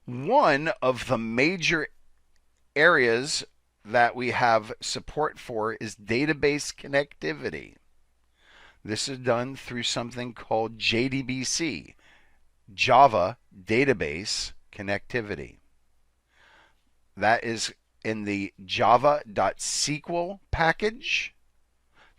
One of the major areas that we have support for is database connectivity. This is done through something called JDBC, Java Database Connectivity. That is in the java.sql package.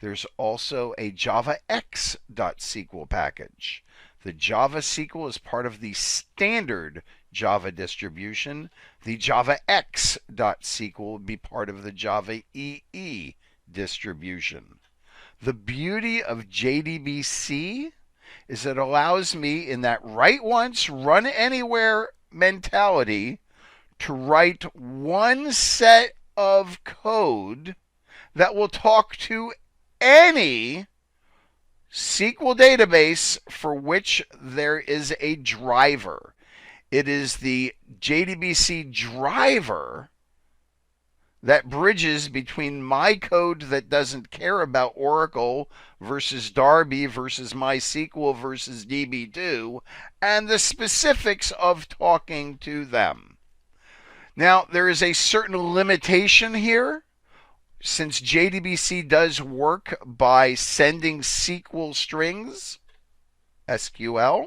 There's also a javax.sql package. The Java SQL is part of the standard Java distribution. The javax.sql would be part of the Java EE distribution. The beauty of JDBC is it allows me in that write once, run anywhere mentality to write one set of code that will talk to any SQL database for which there is a driver. It is the JDBC driver that bridges between my code that doesn't care about Oracle versus Darby versus MySQL versus DB2 and the specifics of talking to them. Now, there is a certain limitation here. Since JDBC does work by sending SQL strings, SQL,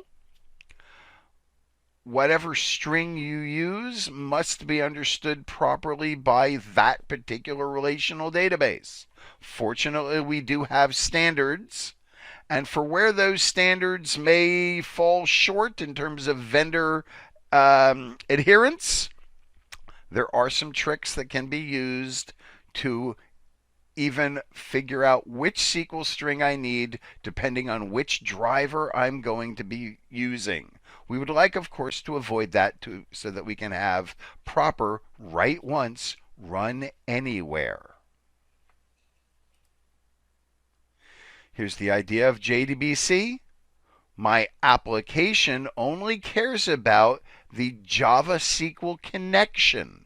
whatever string you use must be understood properly by that particular relational database. Fortunately, we do have standards, and for where those standards may fall short in terms of vendor adherence, there are some tricks that can be used to even figure out which SQL string I need depending on which driver I'm going to be using. We would like, of course, to avoid that so that we can have proper write once, run anywhere. Here's the idea of JDBC. My application only cares about the Java SQL connection.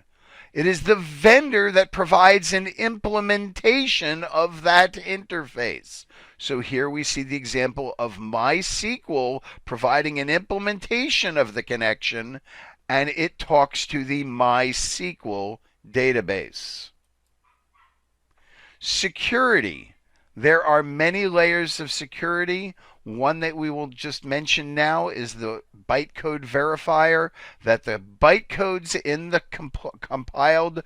It is the vendor that provides an implementation of that interface. So here we see the example of MySQL providing an implementation of the connection, and it talks to the MySQL database. Security. There are many layers of security. One that we will just mention now is the bytecode verifier, that the bytecodes in the compiled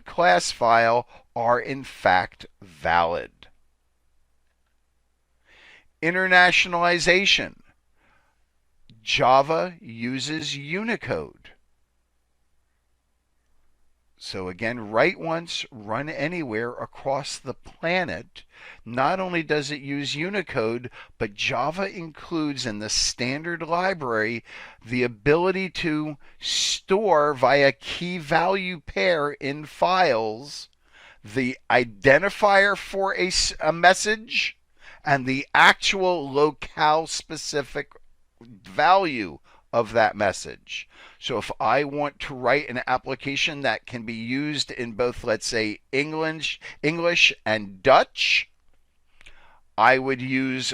.class file are in fact valid. Internationalization. Java uses Unicode. So again, write once, run anywhere across the planet. Not only does it use Unicode, but Java includes in the standard library the ability to store via key value pair in files the identifier for a message and the actual locale specific value of that message. So if I want to write an application that can be used in both, let's say, English and Dutch, I would use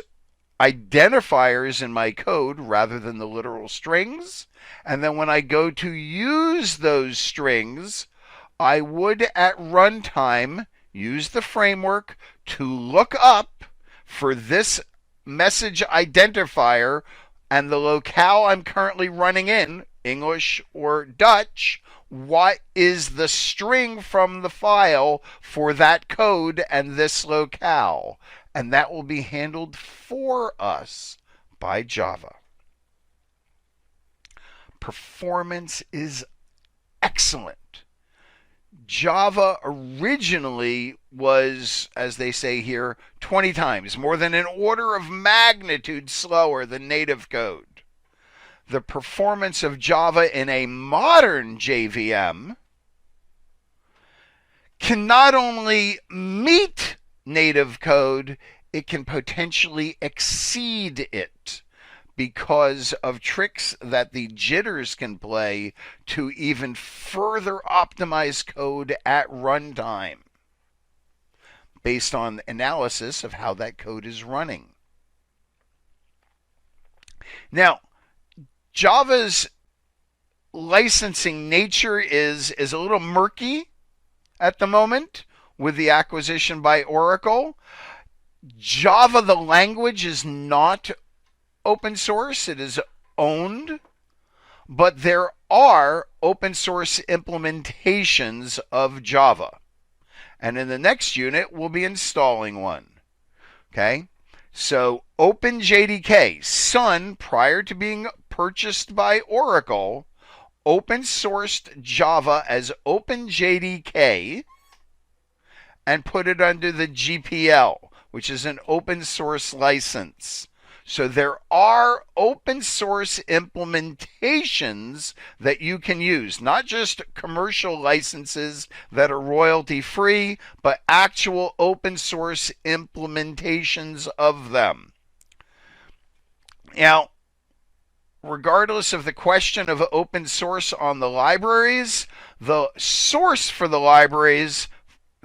identifiers in my code rather than the literal strings. And then when I go to use those strings, I would at runtime use the framework to look up for this message identifier and the locale I'm currently running in, English or Dutch, what is the string from the file for that code and this locale. And that will be handled for us by Java. Performance is excellent. Java originally was, as they say here, 20 times, more than an order of magnitude slower than native code. The performance of Java in a modern JVM can not only meet native code, it can potentially exceed it because of tricks that the jitters can play to even further optimize code at runtime based on analysis of how that code is running. Now, Java's licensing nature is a little murky at the moment with the acquisition by Oracle. Java, the language, is not open source, it is owned, but there are open source implementations of Java. And in the next unit, we'll be installing one. Okay? So OpenJDK, Sun, prior to being purchased by Oracle, open sourced Java as OpenJDK and put it under the GPL, which is an open source license. So there are open source implementations that you can use, not just commercial licenses that are royalty free, but actual open source implementations of them. Now, regardless of the question of open source on the libraries, the source for the libraries,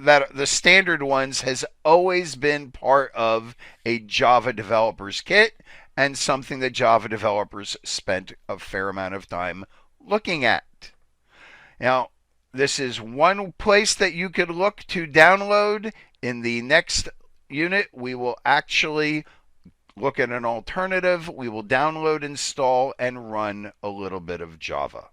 that the standard ones, has always been part of a Java developer's kit and something that Java developers spent a fair amount of time looking at. Now, this is one place that you could look to download. In the next unit, we will actually look at an alternative. We will download, install, and run a little bit of Java.